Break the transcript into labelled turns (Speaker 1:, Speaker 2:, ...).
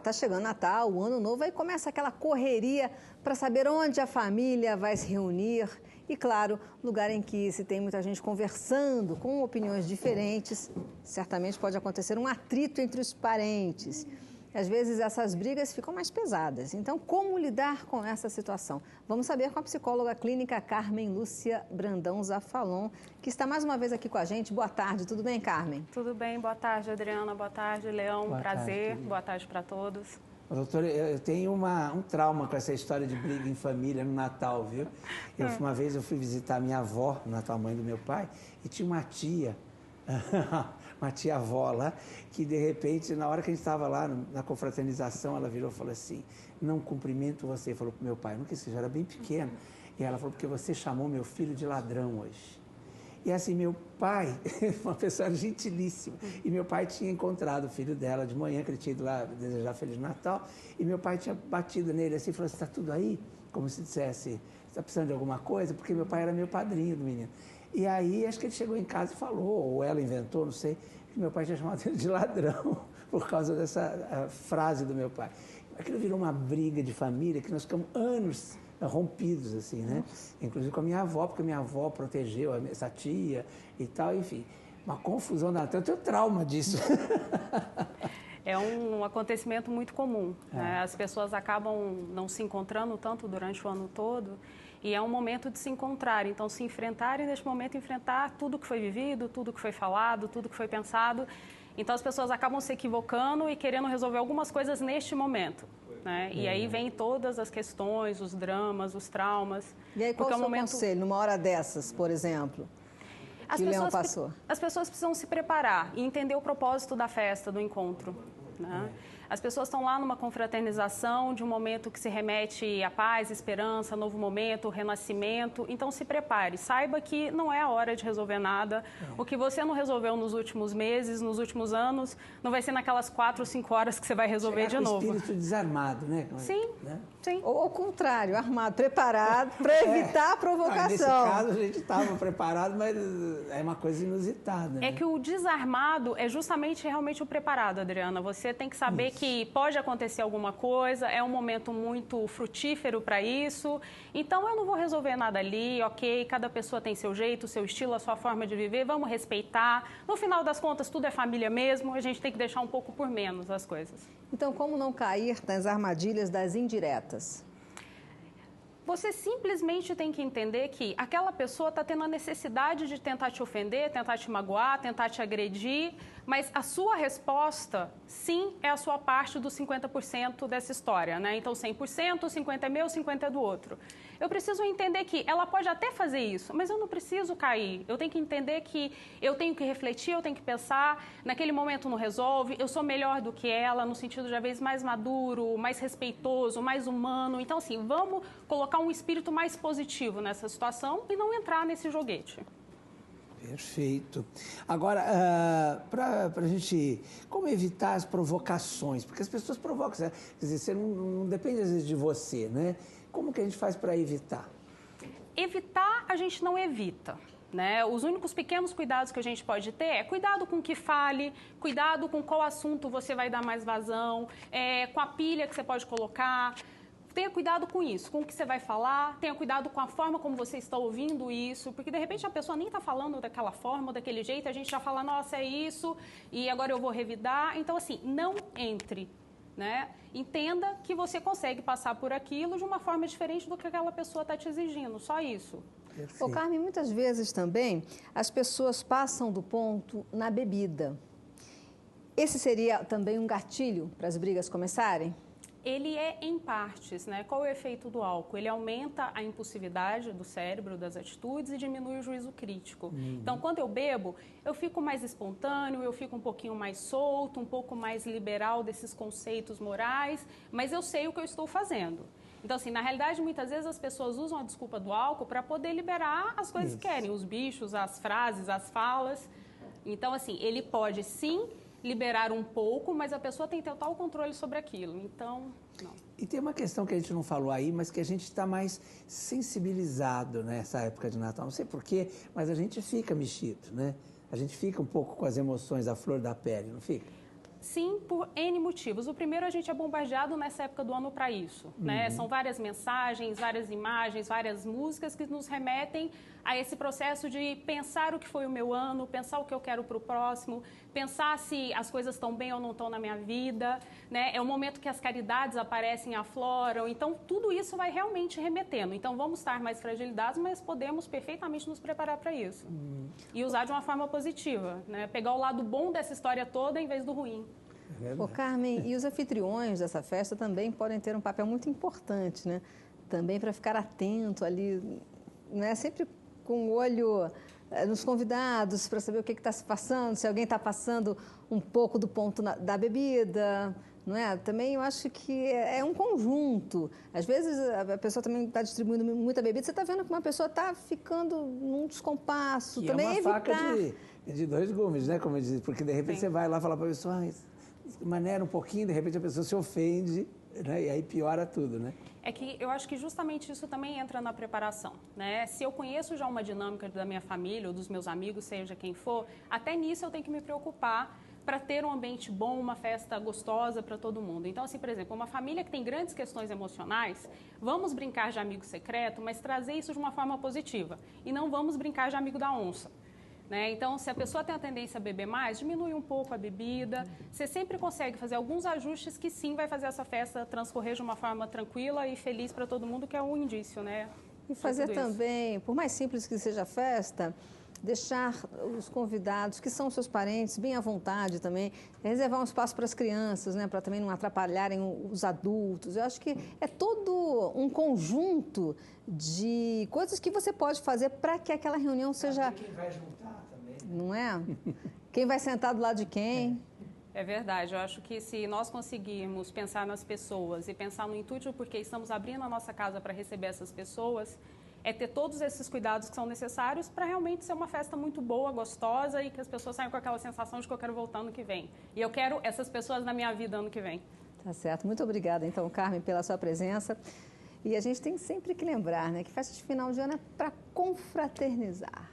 Speaker 1: está chegando Natal, o Ano Novo, aí começa aquela correria para saber onde a família vai se reunir. E, claro, lugar em que se tem muita gente conversando, com opiniões diferentes, certamente pode acontecer um atrito entre os parentes. Às vezes essas brigas ficam mais pesadas. Então, como lidar com essa situação? Vamos saber com a psicóloga clínica Carmen Lúcia Brandão Zafalon, que está mais uma vez aqui com a gente. Boa tarde, tudo bem, Carmen?
Speaker 2: Tudo bem, boa tarde, Adriana, boa tarde, Leão,
Speaker 3: Boa
Speaker 2: prazer,
Speaker 3: tarde,
Speaker 2: boa tarde para todos.
Speaker 3: Doutora, eu tenho um trauma com essa história de briga em família no Natal, viu? Uma vez eu fui visitar minha avó, no Natal, a mãe do meu pai, e tinha uma tia, uma tia-avó lá, que de repente, na hora que a gente estava lá na confraternização, ela virou e falou assim, não cumprimento você, falou pro meu pai, não que isso já era bem pequeno, e ela falou, porque você chamou meu filho de ladrão hoje. E assim, meu pai, uma pessoa gentilíssima, e meu pai tinha encontrado o filho dela de manhã, que ele tinha ido lá desejar Feliz Natal, e meu pai tinha batido nele assim, falou, você está tudo aí? Como se dissesse, você está precisando de alguma coisa? Porque meu pai era meu padrinho do menino. E aí, acho que ele chegou em casa e falou, ou ela inventou, não sei, que meu pai tinha chamado ele de ladrão, por causa dessa frase do meu pai. Aquilo virou uma briga de família, que nós ficamos anos rompidos, assim, né? Inclusive com a minha avó, porque a minha avó protegeu essa tia e tal, enfim. Uma confusão danada. Eu tenho trauma disso.
Speaker 2: É um acontecimento muito comum, né? As pessoas acabam não se encontrando tanto durante o ano todo e é um momento de se encontrar. Então, se enfrentarem neste momento, enfrentar tudo que foi vivido, tudo que foi falado, tudo que foi pensado. Então, as pessoas acabam se equivocando e querendo resolver algumas coisas neste momento. Né? E aí vem todas as questões, os dramas, os traumas.
Speaker 1: E aí, qual o seu conselho, numa hora dessas, por exemplo, que o Leão passou?
Speaker 2: As pessoas precisam se preparar e entender o propósito da festa, do encontro. Né? As pessoas estão lá numa confraternização de um momento que se remete à paz, esperança, novo momento, renascimento. Então, se prepare. Saiba que não é a hora de resolver nada. O que você não resolveu nos últimos meses, nos últimos anos, não vai ser naquelas 4 ou 5 horas que você vai resolver de novo.
Speaker 3: O espírito desarmado, né?
Speaker 2: Sim,
Speaker 3: né?
Speaker 2: Sim.
Speaker 1: Ou ao contrário, armado, preparado para evitar a provocação.
Speaker 3: Nesse caso, a gente estava preparado, mas é uma coisa inusitada.
Speaker 2: É que o desarmado é justamente realmente o preparado, Adriana. Você tem que saber que pode acontecer alguma coisa, é um momento muito frutífero para isso. Então, eu não vou resolver nada ali, ok? Cada pessoa tem seu jeito, seu estilo, a sua forma de viver, vamos respeitar. No final das contas, tudo é família mesmo, a gente tem que deixar um pouco por menos as coisas.
Speaker 1: Então, como não cair nas armadilhas das indiretas?
Speaker 2: Você simplesmente tem que entender que aquela pessoa está tendo a necessidade de tentar te ofender, tentar te magoar, tentar te agredir, mas a sua resposta, sim, é a sua parte dos 50% dessa história, né? Então, 100%, 50% é meu, 50% é do outro. Eu preciso entender que ela pode até fazer isso, mas eu não preciso cair. Eu tenho que entender que eu tenho que refletir, eu tenho que pensar, naquele momento não resolve, eu sou melhor do que ela, no sentido de, às vezes, mais maduro, mais respeitoso, mais humano. Então, assim, vamos colocar um espírito mais positivo nessa situação e não entrar nesse joguete.
Speaker 3: Perfeito. Agora, para a gente, como evitar as provocações? Porque as pessoas provocam, quer dizer, você não depende às vezes de você, né? Como que a gente faz para evitar?
Speaker 2: Evitar, a gente não evita. Né? Os únicos pequenos cuidados que a gente pode ter é cuidado com o que fale, cuidado com qual assunto você vai dar mais vazão, com a pilha que você pode colocar. Tenha cuidado com isso, com o que você vai falar, tenha cuidado com a forma como você está ouvindo isso, porque de repente a pessoa nem está falando daquela forma, daquele jeito, a gente já fala, nossa, é isso, e agora eu vou revidar. Então, assim, não entre, né? Entenda que você consegue passar por aquilo de uma forma diferente do que aquela pessoa está te exigindo, só isso.
Speaker 1: Ô, Carmen, muitas vezes também as pessoas passam do ponto na bebida. Esse seria também um gatilho para as brigas começarem?
Speaker 2: Ele é em partes, né? Qual é o efeito do álcool? Ele aumenta a impulsividade do cérebro, das atitudes e diminui o juízo crítico. Então, quando eu bebo, eu fico mais espontâneo, eu fico um pouquinho mais solto, um pouco mais liberal desses conceitos morais, mas eu sei o que eu estou fazendo. Então, assim, na realidade, muitas vezes as pessoas usam a desculpa do álcool para poder liberar as coisas que querem, os bichos, as frases, as falas. Então, assim, ele pode sim liberar um pouco, mas a pessoa tem total controle sobre aquilo. Então, não.
Speaker 3: E tem uma questão que a gente não falou aí, mas que a gente está mais sensibilizado nessa época de Natal. Não sei porquê, mas a gente fica mexido, né? A gente fica um pouco com as emoções à flor da pele, não fica?
Speaker 2: Sim, por N motivos. O primeiro, a gente é bombardeado nessa época do ano para isso, né? São várias mensagens, várias imagens, várias músicas que nos remetem a esse processo de pensar o que foi o meu ano, pensar o que eu quero para o próximo, pensar se as coisas estão bem ou não estão na minha vida, né? É o momento que as caridades aparecem, afloram. Então, tudo isso vai realmente remetendo. Então, vamos estar mais fragilizados, mas podemos perfeitamente nos preparar para isso. E usar de uma forma positiva, né? Pegar o lado bom dessa história toda em vez do ruim.
Speaker 1: Ô, Carmen, e os anfitriões dessa festa também podem ter um papel muito importante, né? Também para ficar atento ali, né? Sempre com o olho nos convidados, para saber o que está se passando, se alguém está passando um pouco do ponto da bebida, não é? Também eu acho que é um conjunto. Às vezes a pessoa também está distribuindo muita bebida, você está vendo que uma pessoa está ficando num descompasso.
Speaker 3: Que
Speaker 1: também
Speaker 3: é uma
Speaker 1: evitar...
Speaker 3: faca de dois gumes, né? Como eu disse, porque de repente você vai lá falar para a pessoa, maneira um pouquinho, de repente a pessoa se ofende, né? E aí piora tudo, né?
Speaker 2: É que eu acho que justamente isso também entra na preparação, né? Se eu conheço já uma dinâmica da minha família ou dos meus amigos, seja quem for, até nisso eu tenho que me preocupar para ter um ambiente bom, uma festa gostosa para todo mundo. Então, assim, por exemplo, uma família que tem grandes questões emocionais, vamos brincar de amigo secreto, mas trazer isso de uma forma positiva. E não vamos brincar de amigo da onça. Né? Então, se a pessoa tem a tendência a beber mais, diminui um pouco a bebida. Você sempre consegue fazer alguns ajustes que sim vai fazer essa festa transcorrer de uma forma tranquila e feliz para todo mundo, que é um indício, né?
Speaker 1: E fazer também, por mais simples que seja a festa, deixar os convidados, que são seus parentes, bem à vontade também, reservar um espaço para as crianças, né, para também não atrapalharem os adultos. Eu acho que é todo um conjunto de coisas que você pode fazer para que aquela reunião seja...
Speaker 3: Quem vai juntar também.
Speaker 1: Não é? Quem vai sentar do lado de quem...
Speaker 2: É verdade, eu acho que se nós conseguirmos pensar nas pessoas e pensar no intuito porque estamos abrindo a nossa casa para receber essas pessoas, é ter todos esses cuidados que são necessários para realmente ser uma festa muito boa, gostosa e que as pessoas saiam com aquela sensação de que eu quero voltar ano que vem. E eu quero essas pessoas na minha vida ano que vem.
Speaker 1: Tá certo. Muito obrigada, então, Carmen, pela sua presença. E a gente tem sempre que lembrar, né, que festa de final de ano é para confraternizar.